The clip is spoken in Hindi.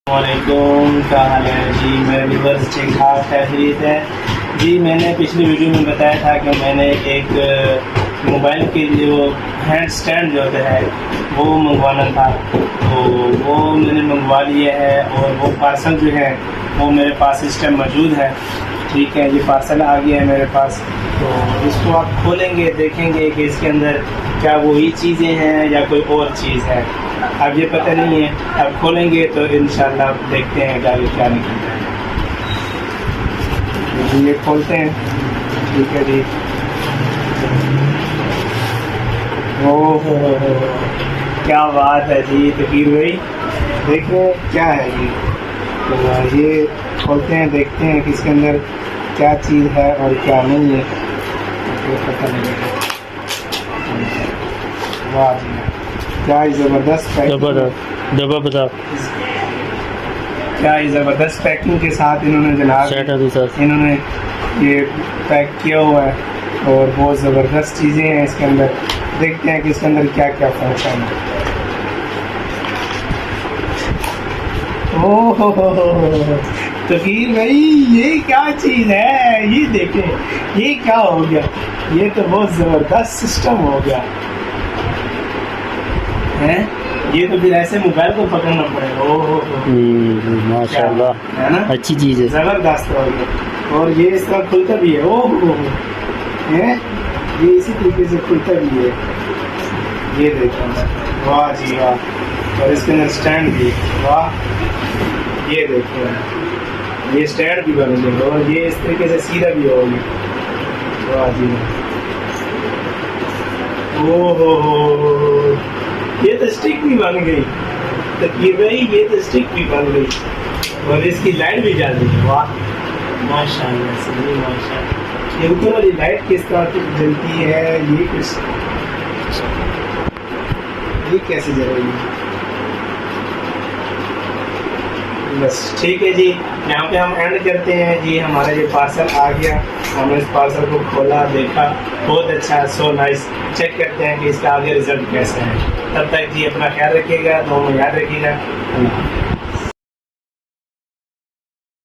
वालेकुम, क्या हाल है जी। मेरे व्यूवर्स ठीक ठाक खैरियत है जी। मैंने पिछली वीडियो में बताया था कि मैंने एक मोबाइल के जो हैंड स्टैंड जो होता है वो मंगवाना था, तो वो मैंने मंगवा लिया है और वो पार्सल जो है वो मेरे पास इस टाइम मौजूद है। ठीक है, ये पार्सल आ गया है मेरे पास। तो इसको आप खोलेंगे, देखेंगे कि इसके अंदर क्या वही चीज़ें हैं या कोई और चीज़ है। अब ये पता नहीं है, अब खोलेंगे तो इंशाल्लाह देखते हैं क्या निकलता है। ये खोलते हैं, ठीक है जी। ओह क्या बात है जी तकीर भाई, देखो क्या है जी। तो ये खोलते हैं, देखते हैं कि इसके अंदर क्या चीज़ है और क्या नहीं है, तो पता लगेगा। वाह जी, क्या ज़बरदस्त पैकिंग, क्या ज़बरदस्त पैकिंग के साथ इन्होंने जनाब इन्होंने ये पैक किया हुआ है और बहुत ज़बरदस्त चीज़ें हैं इसके अंदर। देखते हैं कि इसके अंदर क्या क्या फंक्शन है। ओह तकीर भाई, ये क्या चीज़ है, ये देखें, ये क्या हो गया। ये तो बहुत ज़बरदस्त सिस्टम हो गया है। ये तो फिर ऐसे मोबाइल को पकड़ना पड़ेगा। ओह माशाल्लाह, है ना, अच्छी चीज़ है। ज़बरदस्त हो गया। और ये इस तरह खुलता भी है। ओह है, ये इसी तरीके से खुलता भी है। ये देखो, वाह जी वाह। और इसके अंदर स्टैंड भी, वाह। ये देखो, ये स्टैंड भी बन गया और ये इस तरीके से सीधा भी हो गया। वाह जी वाह। ओह ये तो स्टिक भी बन गई तकीर भाई, ये तो स्टिक भी बन गई और इसकी लाइट भी जल रही है। वाह माशाल्लाह से, माशाल्लाह। ये ऊपर वाली लाइट किस तरह की जलती है, ये कैसे जल रही है। बस ठीक है जी, यहाँ पे हम एंड करते हैं जी। हमारा ये पार्सल आ गया, हमने इस पार्सल को खोला, देखा, बहुत अच्छा, सो नाइस। चेक करते हैं कि इसका आगे रिजल्ट कैसा है। तब तक जी अपना ख्याल रखिएगा, दुआ में याद रखिएगा।